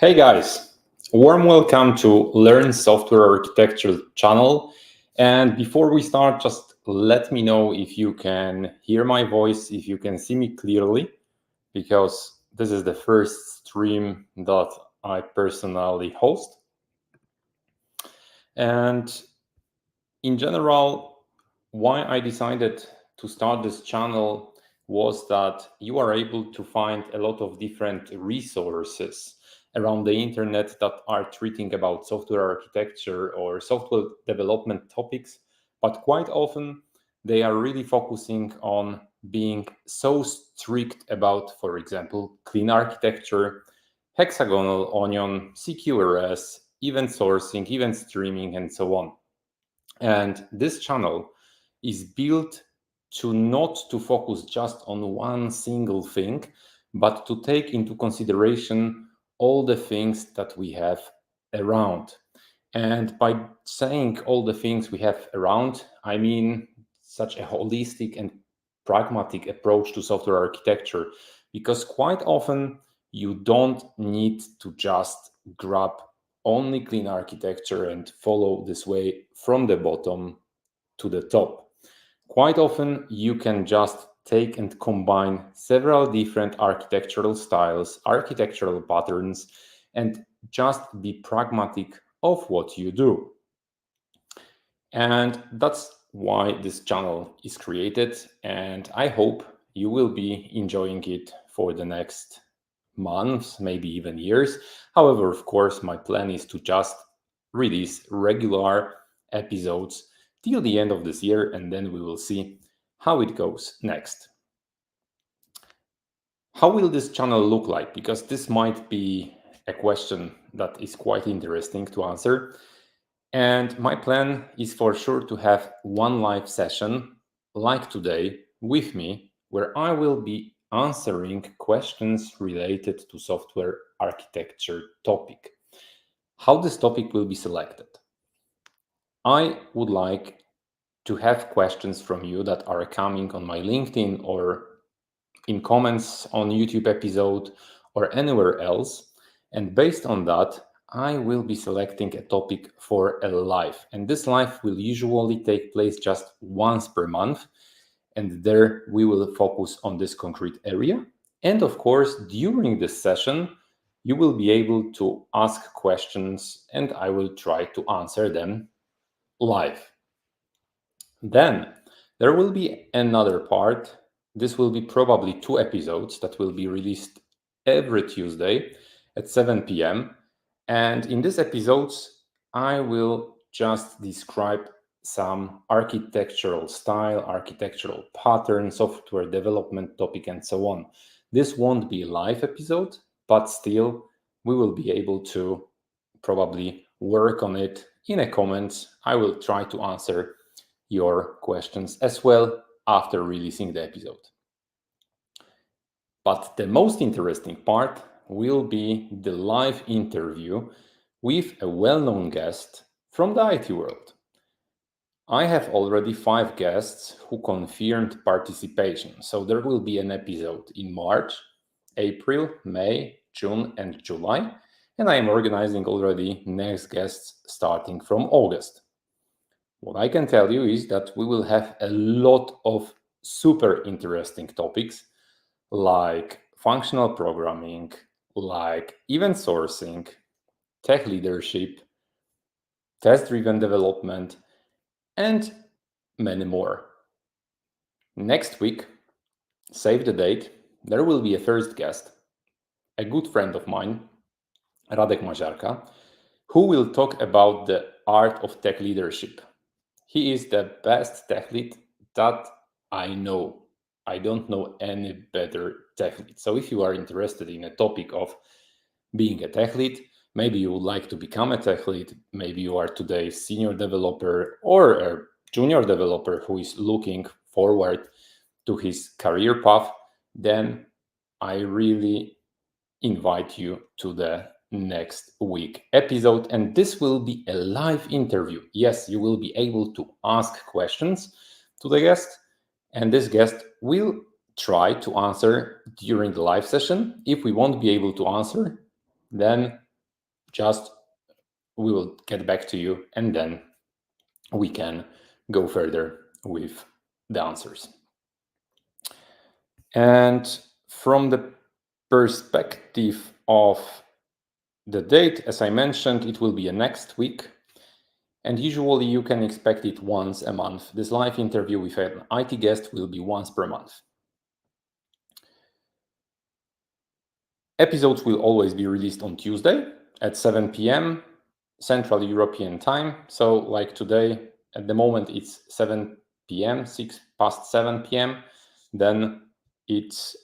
Hey guys, warm welcome to Learn Software Architecture channel. And before we start, just let me know if you can hear my voice, if you can see me clearly, because this is the first stream that I personally host. And in general, why I decided to start this channel was that you are able to find a lot of different resources around the internet that are treating about software architecture or software development topics, but quite often they are really focusing on being so strict about, for example, clean architecture, hexagonal onion, CQRS, event sourcing, event streaming, and so on. And this channel is built to not to focus just on one single thing, but to take into consideration all the things that we have around. And by saying all the things we have around, I mean such a holistic and pragmatic approach to software architecture, because quite often you don't need to just grab only clean architecture and follow this way from the bottom to the top. Quite often you can just take and combine several different architectural styles, architectural patterns, and just be pragmatic of what you do. And that's why this channel is created, and I hope you will be enjoying it for the next months, maybe even years. However, of course, my plan is to just release regular episodes till the end of this year, and then we will see how it goes next. How will this channel look like? Because this might be a question that is quite interesting to answer. And my plan is for sure to have one live session like today with me, where I will be answering questions related to software architecture topic. How this topic will be selected? I would like to have questions from you that are coming on my LinkedIn or in comments on YouTube episode or anywhere else. And based on that, I will be selecting a topic for a live. And this live will usually take place just once per month. And there we will focus on this concrete area. And of course, during this session, you will be able to ask questions and I will try to answer them live. Then there will be another part. This will be probably 2 episodes that will be released every Tuesday at 7 p.m. And in these episodes, I will just describe some architectural style, architectural pattern, software development topic, and so on. This won't be a live episode, but still we will be able to probably work on it in a comments. I will try to answer your questions as well after releasing the episode. But the most interesting part will be the live interview with a well-known guest from the IT world. I have already 5 guests who confirmed participation, so there will be an episode in March, April, May, June, and July, and I am organizing already next guests starting from August. What I can tell you is that we will have a lot of super interesting topics like functional programming, like event sourcing, tech leadership, test-driven development, and many more. Next week, save the date, there will be a first guest, a good friend of mine, Radek Maziarka, who will talk about the art of tech leadership. He is the best tech lead that I know. I don't know any better tech lead. So if you are interested in a topic of being a tech lead, maybe you would like to become a tech lead, maybe you are today senior developer or a junior developer who is looking forward to his career path, then I really invite you to the next week episode, and this will be a live interview. Yes, you will be able to ask questions to the guest, and this guest will try to answer during the live session. If we won't be able to answer, then just we will get back to you, and then we can go further with the answers. And from the perspective of the date, as I mentioned, it will be a next week. And usually you can expect it once a month. This live interview with an IT guest will be once per month. Episodes will always be released on Tuesday at 7 p.m. Central European time. So like today, at the moment it's 7 p.m., 6 past 7 p.m. Then it's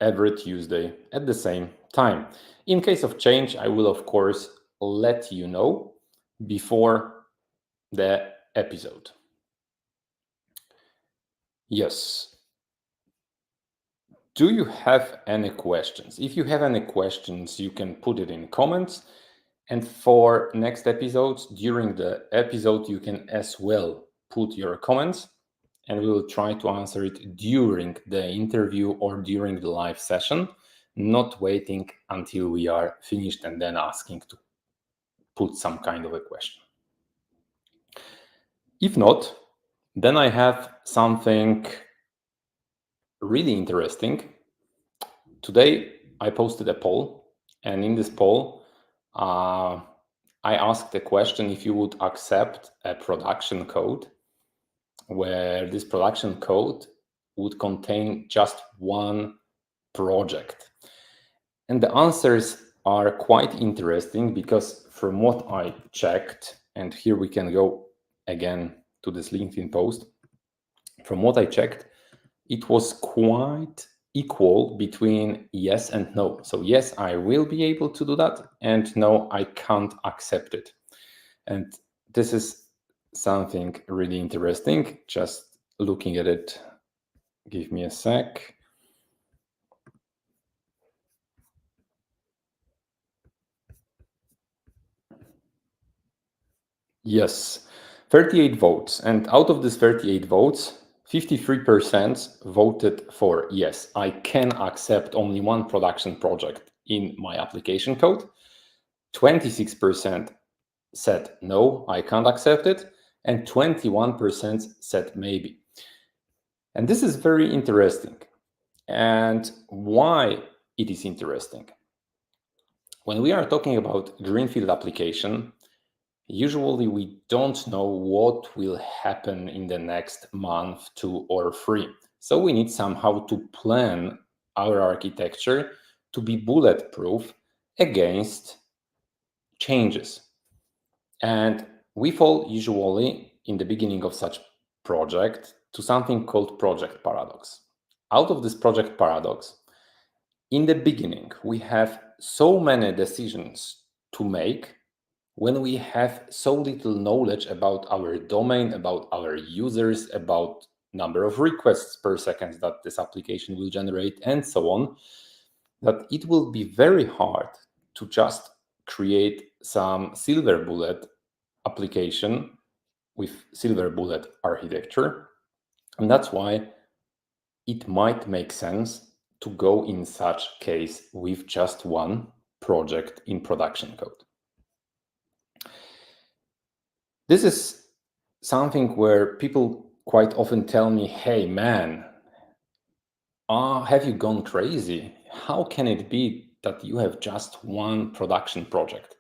every Tuesday at the same time. In case of change, I will of course let you know before the episode. Yes. Do you have any questions? If you have any questions, you can put it in comments. And for next episodes, during the episode, you can as well put your comments, and we will try to answer it during the interview or during the live session, not waiting until we are finished and then asking to put some kind of a question. If not, then I have something really interesting. Today, I posted a poll, and in this poll, I asked the question if you would accept a production code where this production code would contain just one project. And the answers are quite interesting because from what I checked, and here we can go again to this LinkedIn post, from what I checked, it was quite equal between yes and no. So yes, I will be able to do that, and no, I can't accept it. And this is something really interesting. Just looking at it, give me a sec. Yes, 38 votes. And out of these 38 votes, 53% voted for yes, I can accept only one production project in my application code. 26% said no, I can't accept it. And 21% said maybe. And this is very interesting. And why it is interesting? When we are talking about greenfield application, usually we don't know what will happen in the next month, 2 or 3. So we need somehow to plan our architecture to be bulletproof against changes. And we fall usually in the beginning of such project to something called project paradox. Out of this project paradox, in the beginning, we have so many decisions to make when we have so little knowledge about our domain, about our users, about number of requests per second that this application will generate, and so on, that it will be very hard to just create some silver bullet application with silver bullet architecture. And that's why it might make sense to go in such case with just one project in production code. This is something where people quite often tell me, hey man, have you gone crazy? How can it be that you have just one production project?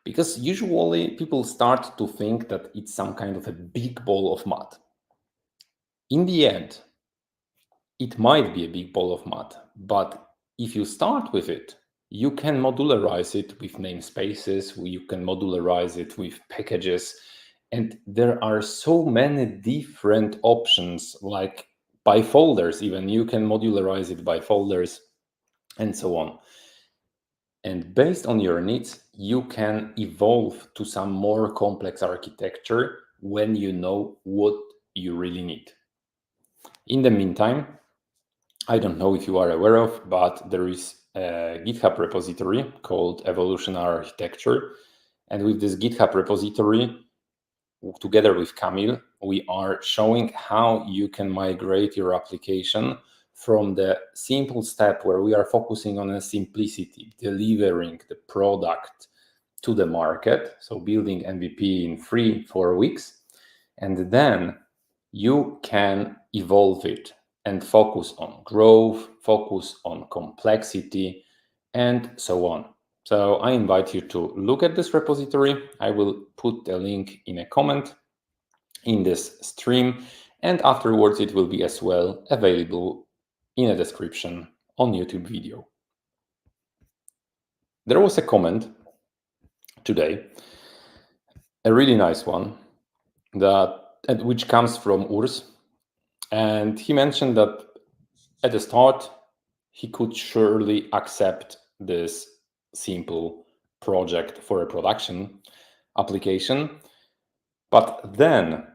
Because usually people start to think that it's some kind of a big ball of mud. In the end, it might be a big ball of mud, but if you start with it, you can modularize it with namespaces, you can modularize it with packages, and there are so many different options, like by folders even. You can modularize it by folders and so on. And based on your needs, you can evolve to some more complex architecture when you know what you really need. In the meantime, I don't know if you are aware of, but there is a GitHub repository called Evolutionary Architecture. And with this GitHub repository, together with Kamil, we are showing how you can migrate your application from the simple step where we are focusing on a simplicity, delivering the product to the market, so building MVP in 3-4 weeks, and then you can evolve it and focus on growth, focus on complexity, and so on. So I invite you to look at this repository. I will put a link in a comment in this stream, and afterwards it will be as well available in a description on YouTube video. There was a comment today, a really nice one, which comes from Urs, and he mentioned that at the start he could surely accept this simple project for a production application, but then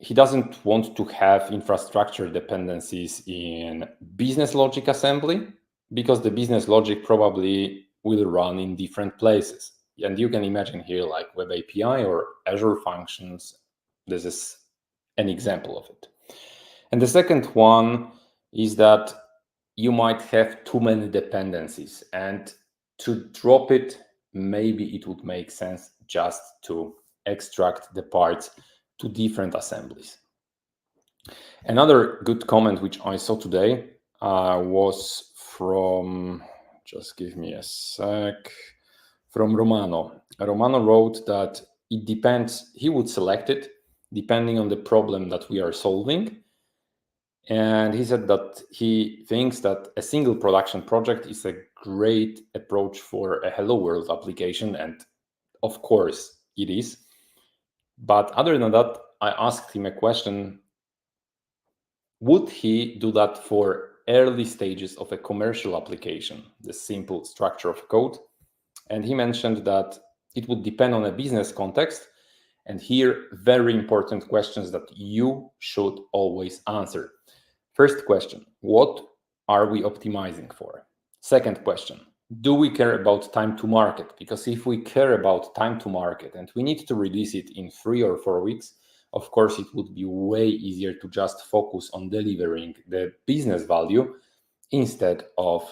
he doesn't want to have infrastructure dependencies in business logic assembly, because the business logic probably will run in different places. And you can imagine here like Web API or Azure Functions. This is an example of it. And the second one is that you might have too many dependencies, and to drop it, maybe it would make sense just to extract the parts to different assemblies. Another good comment which I saw today was from, just give me a sec, from Romano. Romano wrote that it depends, he would select it depending on the problem that we are solving. And he said that he thinks that a single production project is a great approach for a Hello World application, and of course it is. But other than that, I asked him a question: would he do that for early stages of a commercial application, the simple structure of code? And he mentioned that it would depend on a business context. And here, very important questions that you should always answer. First question, what are we optimizing for? Second question, do we care about time to market? Because if we care about time to market and we need to release it in 3 or 4 weeks, of course, it would be way easier to just focus on delivering the business value instead of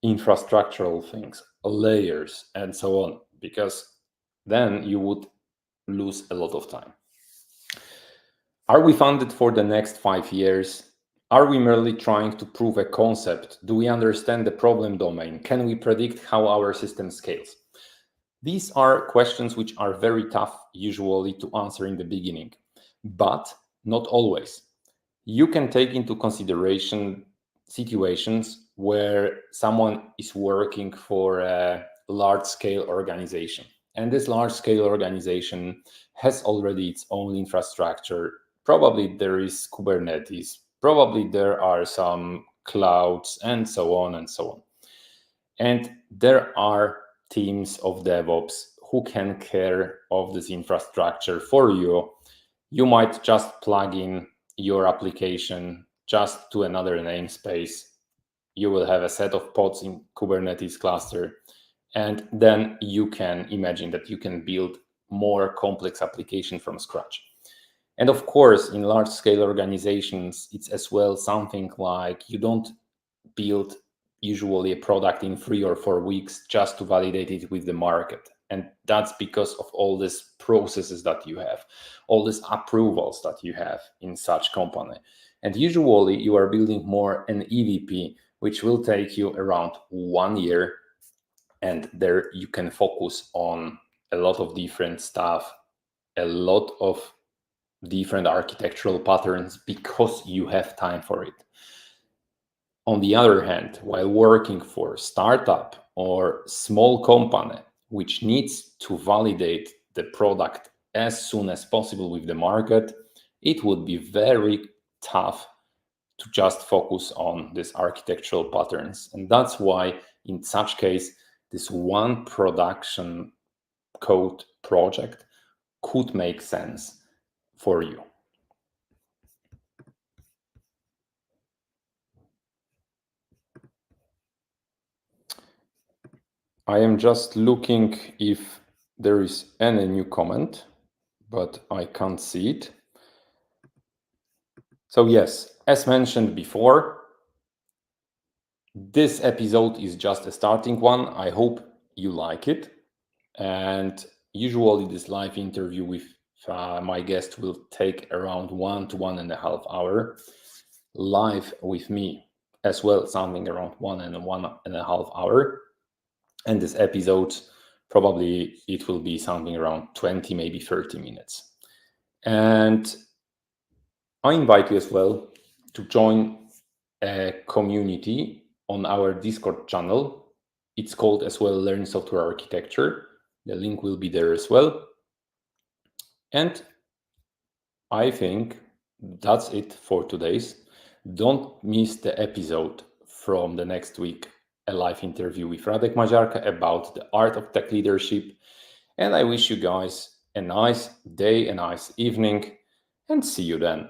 infrastructural things, layers, and so on, because then you would lose a lot of time. Are we funded for the next 5 years? Are we merely trying to prove a concept? Do we understand the problem domain? Can we predict how our system scales? These are questions which are very tough usually to answer in the beginning, but not always. You can take into consideration situations where someone is working for a large-scale organization, and this large-scale organization has already its own infrastructure. Probably there is Kubernetes, probably there are some clouds, and so on and so on. And there are teams of DevOps who can care of this infrastructure for you. You might just plug in your application just to another namespace. You will have a set of pods in Kubernetes cluster, and then you can imagine that you can build more complex application from scratch. And of course, in large-scale organizations, it's as well something like you don't build usually a product in 3 or 4 weeks just to validate it with the market. And that's because of all these processes that you have, all these approvals that you have in such company. And usually you are building more an EVP, which will take you around 1 year. And there you can focus on a lot of different stuff, a lot of different architectural patterns, because you have time for it. On the other hand, while working for startup or small company, which needs to validate the product as soon as possible with the market, it would be very tough to just focus on these architectural patterns. And that's why in such case, this one production code project could make sense for you. I am just looking if there is any new comment, but I can't see it. So yes, as mentioned before, This episode is just a starting one. I hope you like it. And usually, this live interview with my guest will take around 1 to 1.5 hours. Live with me as well, something around 1.5 hours. And this episode, probably it will be something around 20, maybe 30 minutes. And I invite you as well to join a community on our Discord channel. It's called as well Learn Software Architecture. The link will be there as well. And I think that's it for today's. Don't miss the episode from the next week, a live interview with Radek Maziarka about the art of tech leadership. And I wish you guys a nice day, a nice evening, and see you then.